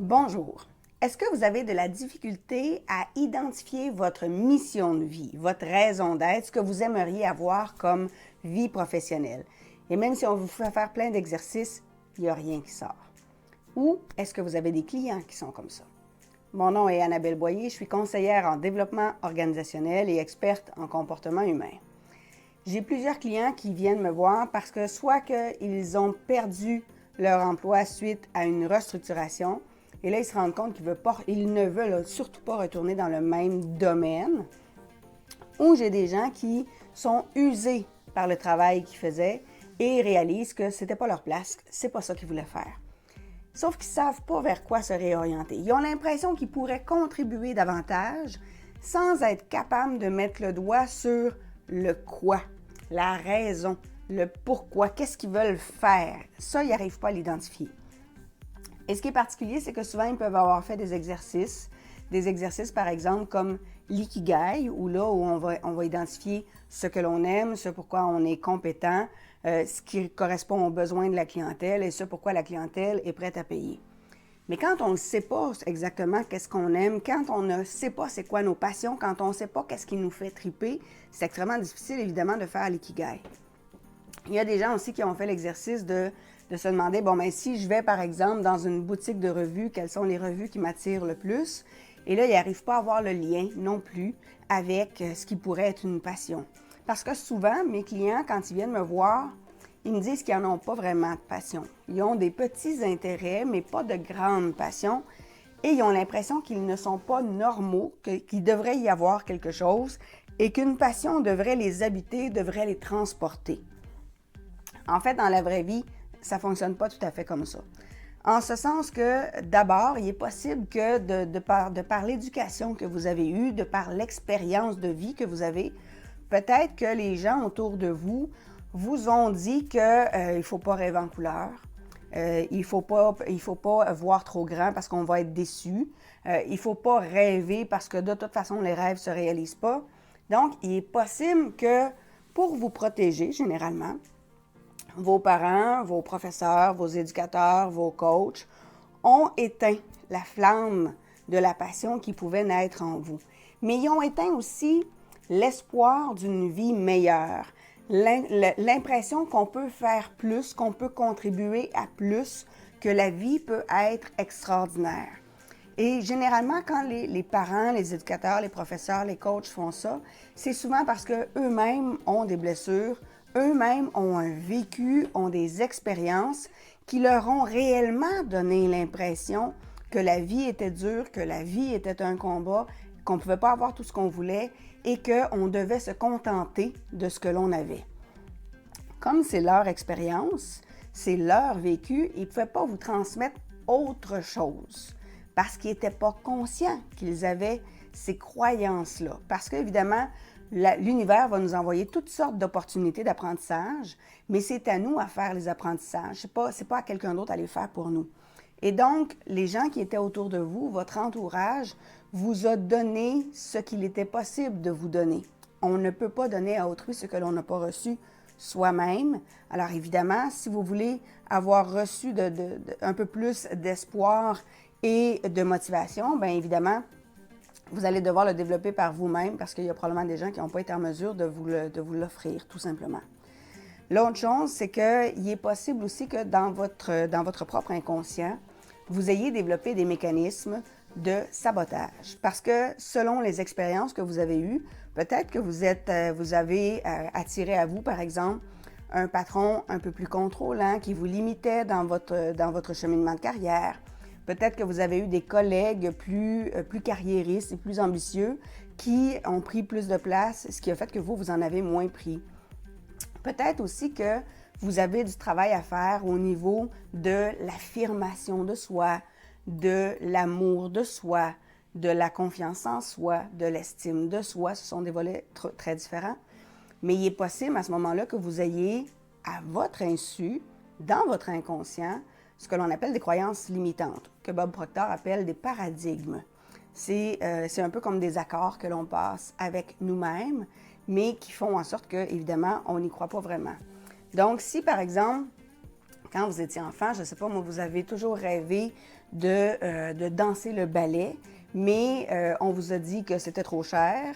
Bonjour. Est-ce que vous avez de la difficulté à identifier votre mission de vie, votre raison d'être, ce que vous aimeriez avoir comme vie professionnelle? Et même si on vous fait faire plein d'exercices, il n'y a rien qui sort. Ou est-ce que vous avez des clients qui sont comme ça? Mon nom est Annabelle Boyer, je suis conseillère en développement organisationnel et experte en comportement humain. J'ai plusieurs clients qui viennent me voir parce que soit qu'ils ont leur emploi suite à une restructuration, et là, ils se rendent compte qu'ils ne veulent surtout pas retourner dans le même domaine. Ou j'ai des gens qui sont usés par le travail qu'ils faisaient et réalisent que ce n'était pas leur place, c'est pas ça qu'ils voulaient faire. Sauf qu'ils ne savent pas vers quoi se réorienter. Ils ont l'impression qu'ils pourraient contribuer davantage sans être capables de mettre le doigt sur le quoi, la raison, le pourquoi, qu'est-ce qu'ils veulent faire. Ça, ils n'arrivent pas à l'identifier. Et ce qui est particulier, c'est que souvent, ils peuvent avoir fait des exercices par exemple comme l'ikigai, où là, où on va identifier ce que l'on aime, ce pourquoi on est compétent, ce qui correspond aux besoins de la clientèle et ce pourquoi la clientèle est prête à payer. Mais quand on ne sait pas exactement qu'est-ce qu'on aime, quand on ne sait pas c'est quoi nos passions, quand on ne sait pas qu'est-ce qui nous fait triper, c'est extrêmement difficile, évidemment, de faire l'ikigai. Il y a des gens aussi qui ont fait l'exercice de se demander, si je vais, par exemple, dans une boutique de revues, quelles sont les revues qui m'attirent le plus? Et là, ils n'arrivent pas à avoir le lien non plus avec ce qui pourrait être une passion. Parce que souvent, mes clients, quand ils viennent me voir, ils me disent qu'ils n'en ont pas vraiment de passion. Ils ont des petits intérêts, mais pas de grandes passions. Et ils ont l'impression qu'ils ne sont pas normaux, qu'il devrait y avoir quelque chose et qu'une passion devrait les habiter, devrait les transporter. En fait, dans la vraie vie, ça ne fonctionne pas tout à fait comme ça. En ce sens que, d'abord, il est possible que de par l'éducation que vous avez eue, de par l'expérience de vie que vous avez, peut-être que les gens autour de vous vous ont dit qu'il ne faut pas rêver en couleur, il ne faut pas voir trop grand parce qu'on va être déçu, il ne faut pas rêver parce que de toute façon, les rêves ne se réalisent pas. Donc, il est possible que, pour vous protéger, généralement, vos parents, vos professeurs, vos éducateurs, vos coachs ont éteint la flamme de la passion qui pouvait naître en vous. Mais ils ont éteint aussi l'espoir d'une vie meilleure, l'impression qu'on peut faire plus, qu'on peut contribuer à plus, que la vie peut être extraordinaire. Et généralement, quand les parents, les éducateurs, les professeurs, les coachs font ça, c'est souvent parce qu'eux-mêmes ont des blessures, eux-mêmes ont un vécu, ont des expériences qui leur ont réellement donné l'impression que la vie était dure, que la vie était un combat, qu'on ne pouvait pas avoir tout ce qu'on voulait et qu'on devait se contenter de ce que l'on avait. Comme c'est leur expérience, c'est leur vécu, ils ne pouvaient pas vous transmettre autre chose parce qu'ils n'étaient pas conscients qu'ils avaient ces croyances-là. Parce qu'évidemment, l'univers va nous envoyer toutes sortes d'opportunités d'apprentissage, mais c'est à nous à faire les apprentissages. C'est pas à quelqu'un d'autre à les faire pour nous. Et donc, les gens qui étaient autour de vous, votre entourage, vous a donné ce qu'il était possible de vous donner. On ne peut pas donner à autrui ce que l'on n'a pas reçu soi-même. Alors évidemment, si vous voulez avoir reçu un peu plus d'espoir et de motivation, bien évidemment, vous allez devoir le développer par vous-même parce qu'il y a probablement des gens qui n'ont pas été en mesure de vous l'offrir, tout simplement. L'autre chose, c'est qu'il est possible aussi que dans votre propre inconscient, vous ayez développé des mécanismes de sabotage. Parce que selon les expériences que vous avez eues, peut-être que vous avez attiré à vous, par exemple, un patron un peu plus contrôlant qui vous limitait dans votre cheminement de carrière. Peut-être que vous avez eu des collègues plus carriéristes et plus ambitieux qui ont pris plus de place, ce qui a fait que vous en avez moins pris. Peut-être aussi que vous avez du travail à faire au niveau de l'affirmation de soi, de l'amour de soi, de la confiance en soi, de l'estime de soi. Ce sont des volets très différents. Mais il est possible à ce moment-là que vous ayez, à votre insu, dans votre inconscient, ce que l'on appelle des croyances limitantes, que Bob Proctor appelle des paradigmes. C'est un peu comme des accords que l'on passe avec nous-mêmes, mais qui font en sorte que, évidemment, on n'y croit pas vraiment. Donc, si, par exemple, quand vous étiez enfant, je ne sais pas, moi, vous avez toujours rêvé de danser le ballet, mais on vous a dit que c'était trop cher,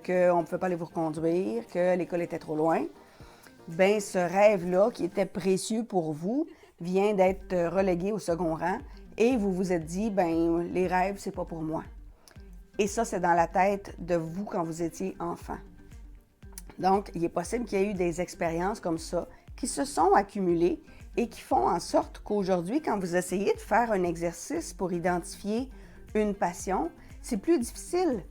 qu'on ne pouvait pas aller vous reconduire, que l'école était trop loin. Bien, ce rêve-là, qui était précieux pour vous, vient d'être relégué au second rang et vous vous êtes dit, bien, les rêves, c'est pas pour moi. Et ça, c'est dans la tête de vous quand vous étiez enfant. Donc, il est possible qu'il y ait eu des expériences comme ça qui se sont accumulées et qui font en sorte qu'aujourd'hui, quand vous essayez de faire un exercice pour identifier une passion, c'est plus difficile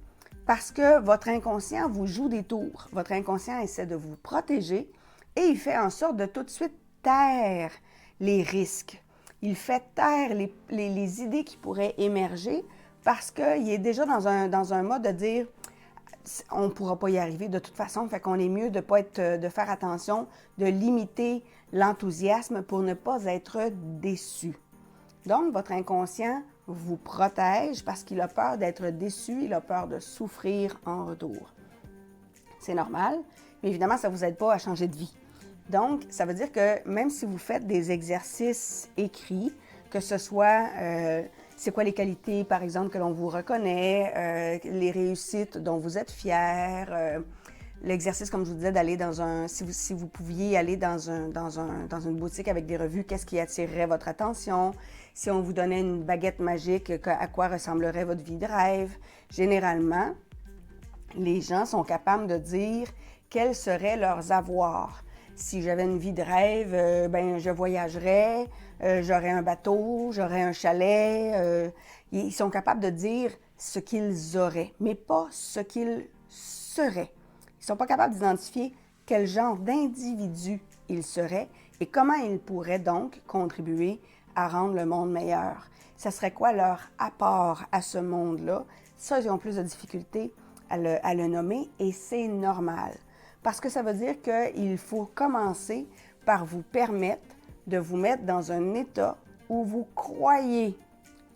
parce que votre inconscient vous joue des tours. Votre inconscient essaie de vous protéger et il fait en sorte de tout de suite taire les risques. Il fait taire les idées qui pourraient émerger parce qu'il est déjà dans un mode de dire on ne pourra pas y arriver de toute façon, fait qu'on est mieux de faire attention, de limiter l'enthousiasme pour ne pas être déçu. Donc, votre inconscient vous protège parce qu'il a peur d'être déçu, il a peur de souffrir en retour. C'est normal, mais évidemment, ça ne vous aide pas à changer de vie. Donc, ça veut dire que même si vous faites des exercices écrits, que ce soit c'est quoi les qualités, par exemple, que l'on vous reconnaît, les réussites dont vous êtes fiers, l'exercice, comme je vous disais, d'aller dans si vous pouviez aller dans une boutique avec des revues, qu'est-ce qui attirerait votre attention? Si on vous donnait une baguette magique, à quoi ressemblerait votre vie de rêve? Généralement, les gens sont capables de dire quels seraient leurs avoirs. Si j'avais une vie de rêve, ben je voyagerais, j'aurais un bateau, j'aurais un chalet. Ils sont capables de dire ce qu'ils auraient, mais pas ce qu'ils seraient. Ils ne sont pas capables d'identifier quel genre d'individu ils seraient et comment ils pourraient donc contribuer à rendre le monde meilleur. Ce serait quoi leur apport à ce monde-là? Ça, ils ont plus de difficultés à le nommer et c'est normal. Parce que ça veut dire qu'il faut commencer par vous permettre de vous mettre dans un état où vous croyez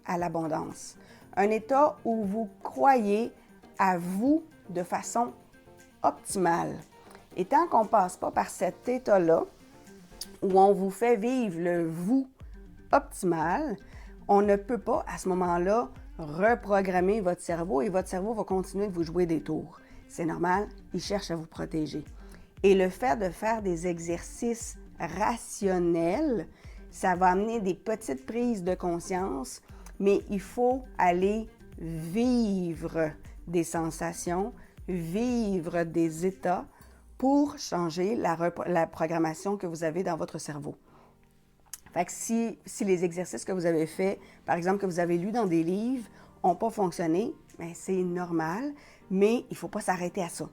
à l'abondance. Un état où vous croyez à vous de façon optimale. Et tant qu'on ne passe pas par cet état-là, où on vous fait vivre le vous optimal, on ne peut pas à ce moment-là reprogrammer votre cerveau et votre cerveau va continuer de vous jouer des tours. C'est normal, il cherche à vous protéger. Et le fait de faire des exercices rationnels, ça va amener des petites prises de conscience, mais il faut aller vivre des sensations, vivre des états pour changer la programmation que vous avez dans votre cerveau. Fait que si les exercices que vous avez faits, par exemple que vous avez lus dans des livres, n'ont pas fonctionné, bien, c'est normal, mais il ne faut pas s'arrêter à ça.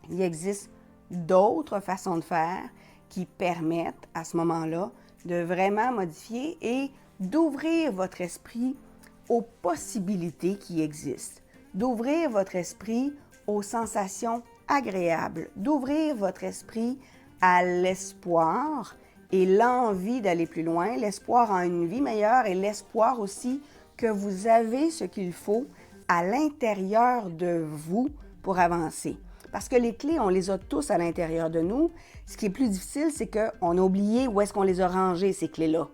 Il existe d'autres façons de faire qui permettent à ce moment-là de vraiment modifier et d'ouvrir votre esprit aux possibilités qui existent, d'ouvrir votre esprit aux sensations agréables, d'ouvrir votre esprit à l'espoir et l'envie d'aller plus loin, l'espoir en une vie meilleure et l'espoir aussi que vous avez ce qu'il faut à l'intérieur de vous pour avancer. Parce que les clés, on les a tous à l'intérieur de nous. Ce qui est plus difficile, c'est qu'on a oublié où est-ce qu'on les a rangées, ces clés-là.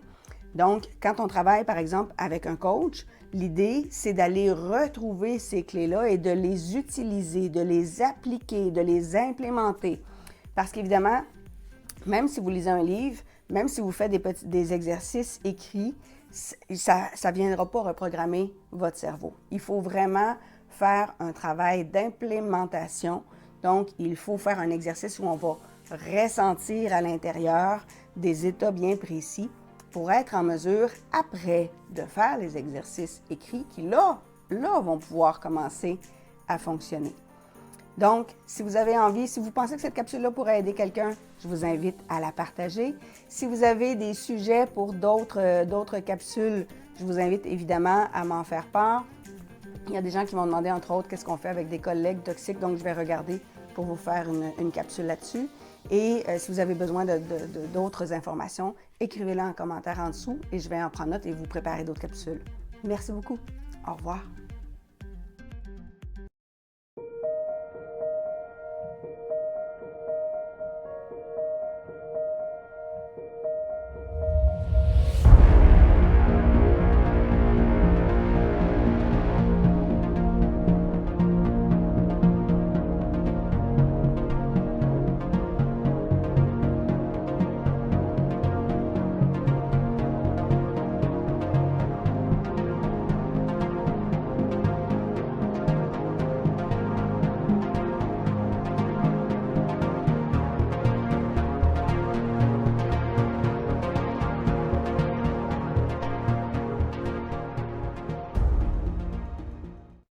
Donc, quand on travaille, par exemple, avec un coach, l'idée, c'est d'aller retrouver ces clés-là et de les utiliser, de les appliquer, de les implémenter. Parce qu'évidemment, même si vous lisez un livre, même si vous faites des exercices écrits, ça ne viendra pas reprogrammer votre cerveau. Il faut vraiment faire un travail d'implémentation. Donc, il faut faire un exercice où on va ressentir à l'intérieur des états bien précis pour être en mesure, après, de faire les exercices écrits qui, là, vont pouvoir commencer à fonctionner. Donc, si vous avez envie, si vous pensez que cette capsule-là pourrait aider quelqu'un, je vous invite à la partager. Si vous avez des sujets pour d'autres capsules, je vous invite évidemment à m'en faire part. Il y a des gens qui m'ont demandé, entre autres, qu'est-ce qu'on fait avec des collègues toxiques, donc je vais regarder pour vous faire une capsule là-dessus. Et si vous avez besoin d'autres informations, écrivez-les en commentaire en dessous et je vais en prendre note et vous préparer d'autres capsules. Merci beaucoup. Au revoir.